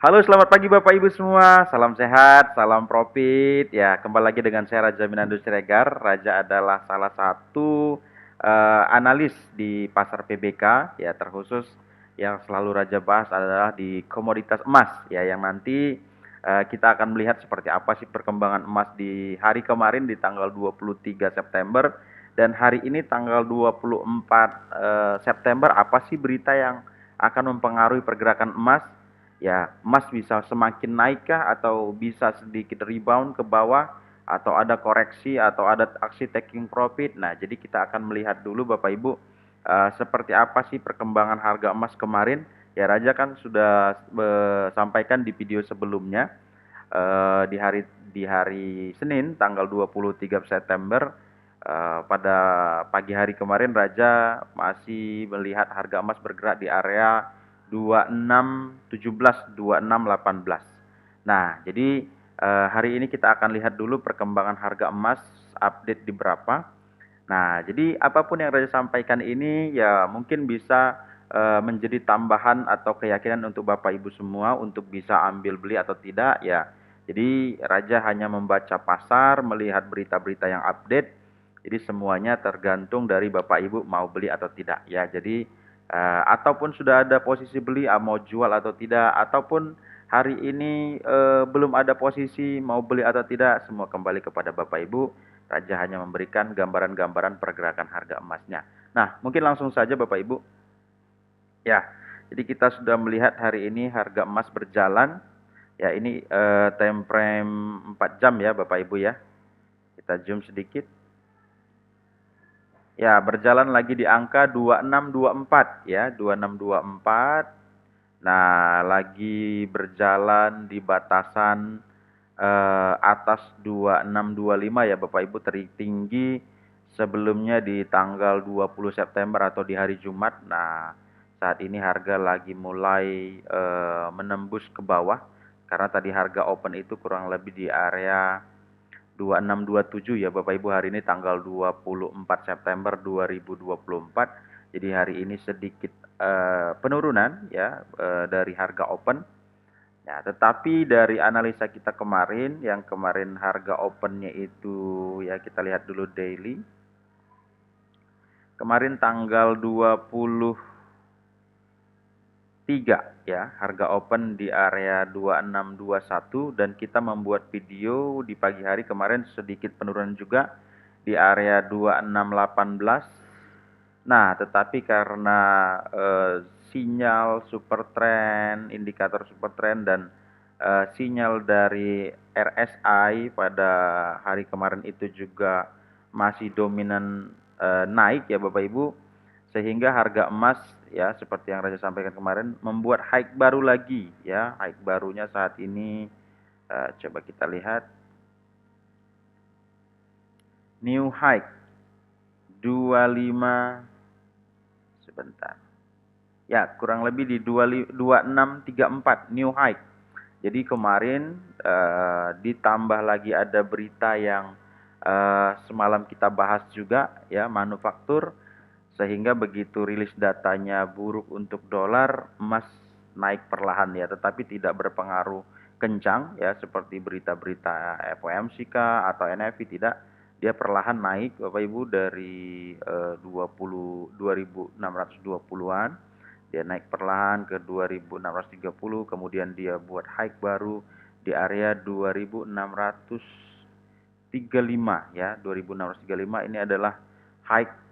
Halo, selamat pagi Bapak Ibu semua. Salam sehat, salam profit. Ya, kembali lagi dengan saya Raja Minando Siregar. Raja adalah salah satu analis di pasar PBK, ya terkhusus yang selalu Raja bahas adalah di komoditas emas, ya yang nanti kita akan melihat seperti apa sih perkembangan emas di hari kemarin di tanggal 23 September dan hari ini tanggal 24 September apa sih berita yang akan mempengaruhi pergerakan emas. Ya, emas bisa semakin naikkah atau bisa sedikit rebound ke bawah atau ada koreksi atau ada aksi taking profit. Nah, jadi kita akan melihat dulu Bapak Ibu seperti apa sih perkembangan harga emas kemarin. Ya, Raja kan sudah sampaikan di video sebelumnya di hari Senin tanggal 23 September pada pagi hari kemarin Raja masih melihat harga emas bergerak di area 2617, 2618. Nah, jadi hari ini kita akan lihat dulu perkembangan harga emas update di berapa. Nah, jadi apapun yang Raja sampaikan ini ya mungkin bisa menjadi tambahan atau keyakinan untuk Bapak Ibu semua untuk bisa ambil beli atau tidak ya. Jadi Raja hanya membaca pasar, melihat berita-berita yang update. Jadi semuanya tergantung dari Bapak Ibu mau beli atau tidak ya. Jadi ataupun sudah ada posisi beli mau jual atau tidak ataupun hari ini belum ada posisi mau beli atau tidak, semua kembali kepada Bapak Ibu. Raja hanya memberikan gambaran-gambaran pergerakan harga emasnya. Nah, mungkin langsung saja Bapak Ibu. Ya, jadi kita sudah melihat hari ini harga emas berjalan. Ya, ini time frame 4 jam ya Bapak Ibu ya. Kita zoom sedikit. Ya, berjalan lagi di angka 2624 ya, 2624. Nah, lagi berjalan di batasan atas 2625 ya Bapak Ibu, tertinggi sebelumnya di tanggal 20 September atau di hari Jumat. Nah, saat ini harga lagi mulai menembus ke bawah karena tadi harga open itu kurang lebih di area 2627 ya Bapak Ibu, hari ini tanggal 24 September 2024. Jadi hari ini sedikit penurunan ya dari harga open. Ya, tetapi dari analisa kita kemarin, yang kemarin harga opennya itu ya kita lihat dulu daily. Kemarin tanggal 23 ya, harga open di area 2621 dan kita membuat video di pagi hari kemarin sedikit penurunan juga di area 2618. Nah, tetapi karena sinyal super trend, indikator super trend dan sinyal dari RSI pada hari kemarin itu juga masih dominan naik ya Bapak Ibu, sehingga harga emas ya seperti yang Raja sampaikan kemarin membuat high baru lagi ya. High barunya saat ini coba kita lihat new high 25 sebentar. Ya, kurang lebih di 2634 new high. Jadi kemarin ditambah lagi ada berita yang semalam kita bahas juga ya, manufaktur, sehingga begitu rilis datanya buruk untuk dolar, emas naik perlahan ya, tetapi tidak berpengaruh kencang ya seperti berita-berita FOMC kah atau NFP, tidak. Dia perlahan naik Bapak Ibu dari 2620-an. Dia naik perlahan ke 2630, kemudian dia buat high baru di area 2635 ya. 2635 ini adalah high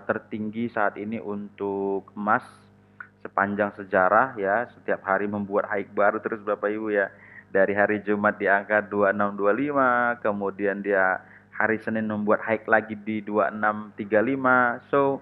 tertinggi saat ini untuk emas sepanjang sejarah ya. Setiap hari membuat high baru terus Bapak Ibu ya. Dari hari Jumat di angka 2625, kemudian dia hari Senin membuat high lagi di 2635. So,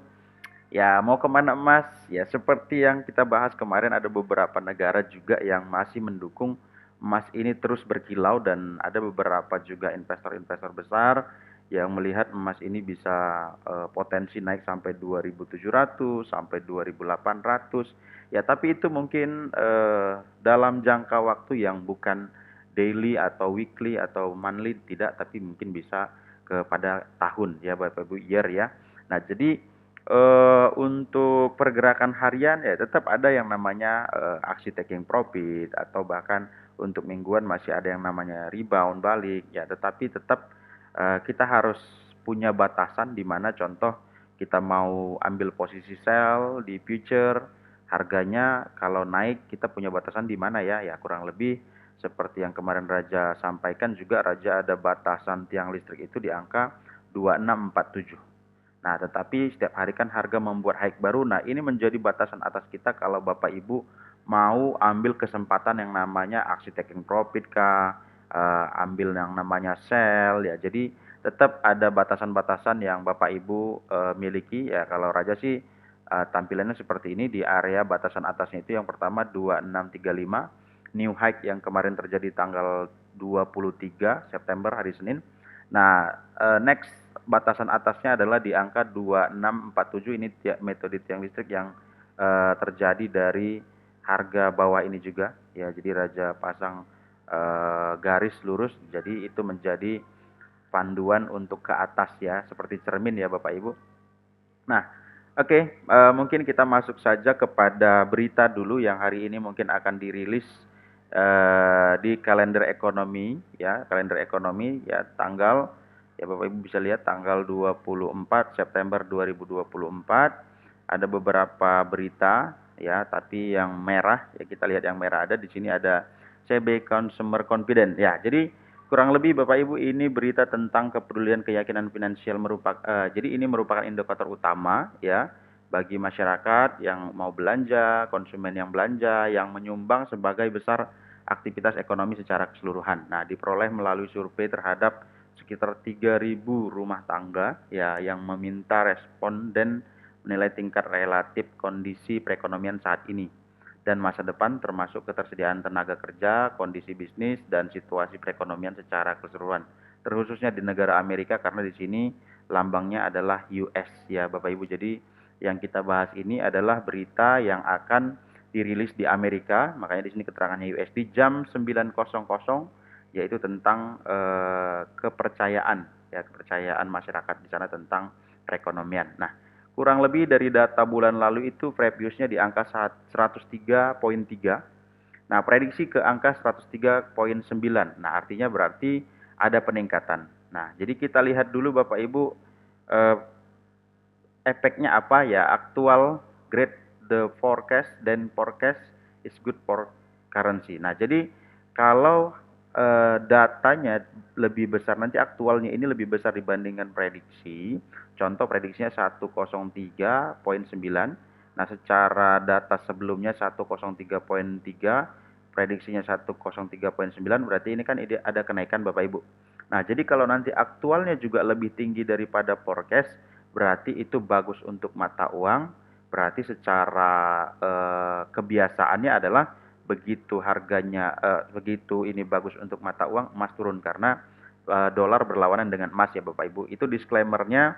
ya, mau kemana emas? Ya, seperti yang kita bahas kemarin, ada beberapa negara juga yang masih mendukung emas ini terus berkilau dan ada beberapa juga investor-investor besar yang melihat emas ini bisa potensi naik sampai 2.700 sampai 2.800. Ya, tapi itu mungkin dalam jangka waktu yang bukan daily atau weekly atau monthly, tidak, tapi mungkin bisa kepada tahun ya Bapak Ibu, year ya. Nah, jadi Untuk pergerakan harian ya tetap ada yang namanya, aksi taking profit atau bahkan untuk mingguan masih ada yang namanya rebound balik ya, tetapi tetap, kita harus punya batasan di mana contoh kita mau ambil posisi sell di future, harganya kalau naik kita punya batasan di mana ya, ya kurang lebih seperti yang kemarin Raja sampaikan juga Raja ada batasan tiang listrik itu di angka 2647. Nah, tetapi setiap hari kan harga membuat hike baru. Nah, ini menjadi batasan atas kita kalau Bapak Ibu mau ambil kesempatan yang namanya aksi taking profit kah, ambil yang namanya sell ya. Jadi tetap ada batasan-batasan yang Bapak Ibu miliki ya. Kalau Raja sih tampilannya seperti ini di area batasan atasnya itu yang pertama 2635 new high yang kemarin terjadi tanggal 23 September hari Senin. Nah, next batasan atasnya adalah di angka 2647 ini metode tiang listrik yang terjadi dari harga bawah ini juga ya. Jadi Raja pasang garis lurus jadi itu menjadi panduan untuk ke atas ya seperti cermin ya Bapak Ibu. Nah, oke, mungkin kita masuk saja kepada berita dulu yang hari ini mungkin akan dirilis di kalender ekonomi ya, kalender ekonomi ya tanggal ya Bapak Ibu bisa lihat tanggal 24 September 2024 ada beberapa berita ya, tapi yang merah ya kita lihat yang merah ada di sini ada CB Consumer Confidence ya. Jadi kurang lebih Bapak Ibu ini berita tentang kepedulian keyakinan finansial jadi ini merupakan indikator utama ya bagi masyarakat yang mau belanja, konsumen yang belanja, yang menyumbang sebagai besar aktivitas ekonomi secara keseluruhan. Nah, diperoleh melalui survei terhadap sekitar 3.000 rumah tangga ya yang meminta responden menilai tingkat relatif kondisi perekonomian saat ini dan masa depan termasuk ketersediaan tenaga kerja, kondisi bisnis, dan situasi perekonomian secara keseluruhan. Terkhususnya di negara Amerika karena di sini lambangnya adalah US ya Bapak Ibu. Jadi yang kita bahas ini adalah berita yang akan dirilis di Amerika, makanya di sini keterangannya USD jam 9.00 yaitu tentang kepercayaan ya, kepercayaan masyarakat di sana tentang perekonomian. Nah, kurang lebih dari data bulan lalu itu previewsnya di angka 103,3. Nah, prediksi ke angka 103,9. Nah, artinya berarti ada peningkatan. Nah, jadi kita lihat dulu Bapak Ibu eh, efeknya apa ya, aktual grade the forecast dan forecast is good for currency. Nah, jadi kalau datanya lebih besar nanti aktualnya ini lebih besar dibandingkan prediksi. Contoh prediksinya 103,9. Nah, secara data sebelumnya 103,3, prediksinya 103,9 berarti ini kan ada kenaikan Bapak Ibu. Nah, jadi kalau nanti aktualnya juga lebih tinggi daripada forecast, berarti itu bagus untuk mata uang. Berarti secara kebiasaannya adalah begitu harganya begitu ini bagus untuk mata uang, emas turun karena dolar berlawanan dengan emas ya Bapak Ibu. Itu disclaimernya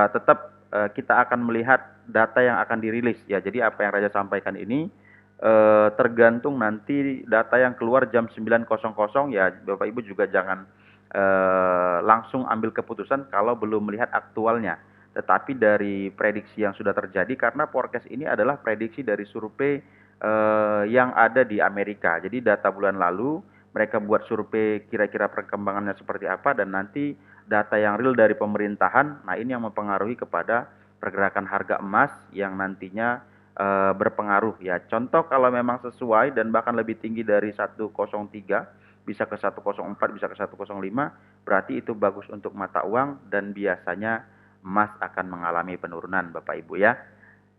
tetap kita akan melihat data yang akan dirilis ya. Jadi apa yang Raja sampaikan ini tergantung nanti data yang keluar jam 9.00 ya Bapak Ibu juga jangan langsung ambil keputusan kalau belum melihat aktualnya. Tetapi dari prediksi yang sudah terjadi karena forecast ini adalah prediksi dari survei yang ada di Amerika. Jadi data bulan lalu mereka buat survei kira-kira perkembangannya seperti apa dan nanti data yang real dari pemerintahan. Nah, ini yang mempengaruhi kepada pergerakan harga emas yang nantinya berpengaruh ya. Contoh kalau memang sesuai dan bahkan lebih tinggi dari 103 bisa ke 104 bisa ke 105 berarti itu bagus untuk mata uang dan biasanya emas akan mengalami penurunan Bapak Ibu ya.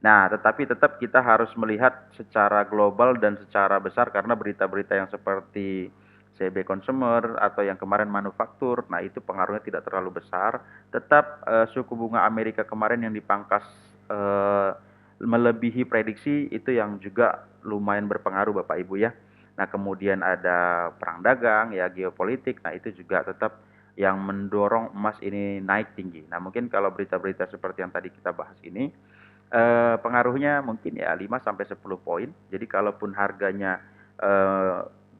Nah, tetapi tetap kita harus melihat secara global dan secara besar karena berita-berita yang seperti CB Consumer atau yang kemarin manufaktur, nah itu pengaruhnya tidak terlalu besar. Tetap suku bunga Amerika kemarin yang dipangkas eh, melebihi prediksi itu yang juga lumayan berpengaruh Bapak Ibu ya. Nah, kemudian ada perang dagang ya, geopolitik. Nah, itu juga tetap yang mendorong emas ini naik tinggi. Nah, mungkin kalau berita-berita seperti yang tadi kita bahas ini pengaruhnya mungkin ya 5 sampai 10 poin. Jadi kalaupun harganya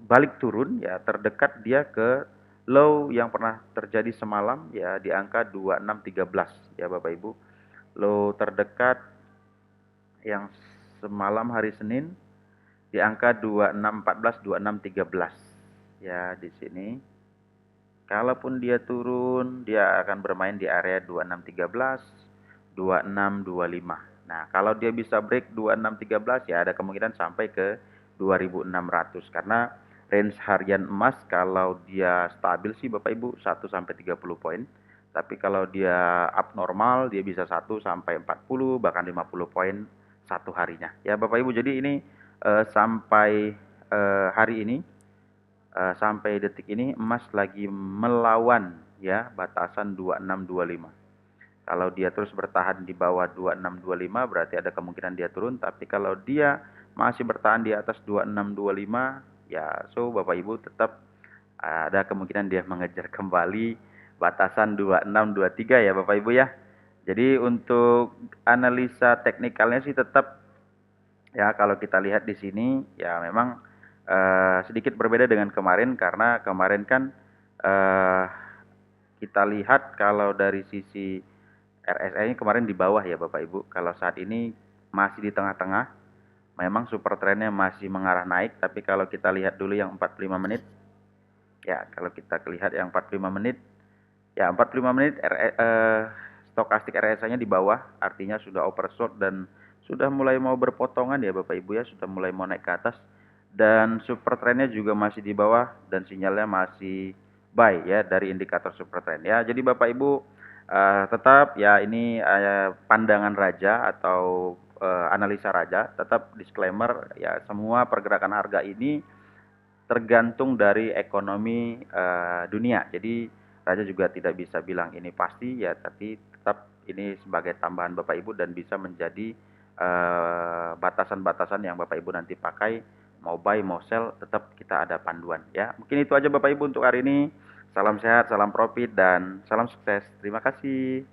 balik turun ya terdekat dia ke low yang pernah terjadi semalam ya di angka 2613 ya Bapak Ibu. low terdekat yang semalam hari Senin di angka 2614, 2613. Ya, di sini. Kalaupun dia turun, dia akan bermain di area 2613, 2625. Nah, kalau dia bisa break 2613 ya ada kemungkinan sampai ke 2600 karena range harian emas kalau dia stabil sih Bapak Ibu 1 sampai 30 poin. Tapi kalau dia abnormal dia bisa 1 sampai 40 bahkan 50 poin satu harinya. Ya Bapak Ibu, jadi ini sampai hari ini sampai detik ini emas lagi melawan ya batasan 2625. Kalau dia terus bertahan di bawah 2625 berarti ada kemungkinan dia turun, tapi kalau dia masih bertahan di atas 2625 ya so Bapak Ibu tetap ada kemungkinan dia mengejar kembali batasan 2623 ya Bapak Ibu ya. Jadi untuk analisa teknikalnya sih tetap ya kalau kita lihat di sini ya memang sedikit berbeda dengan kemarin karena kemarin kan eh, kita lihat kalau dari sisi RSI-nya kemarin di bawah ya Bapak Ibu. Kalau saat ini masih di tengah-tengah. Memang super trennya masih mengarah naik, tapi kalau kita lihat dulu yang 45 menit, ya kalau kita lihat yang 45 menit, ya 45 menit stokastik RSI-nya di bawah, artinya sudah overshot dan sudah mulai mau berpotongan ya Bapak Ibu ya, sudah mulai mau naik ke atas. Dan super trennya juga masih di bawah dan sinyalnya masih buy ya dari indikator super trend ya. Jadi Bapak Ibu tetap ya ini pandangan raja atau analisa raja, tetap disclaimer ya semua pergerakan harga ini tergantung dari ekonomi dunia. Jadi Raja juga tidak bisa bilang ini pasti ya, tapi tetap ini sebagai tambahan Bapak Ibu dan bisa menjadi batasan-batasan yang Bapak Ibu nanti pakai mau buy mau sell tetap kita ada panduan ya. Mungkin itu aja Bapak Ibu untuk hari ini. Salam sehat, salam profit dan salam sukses. Terima kasih.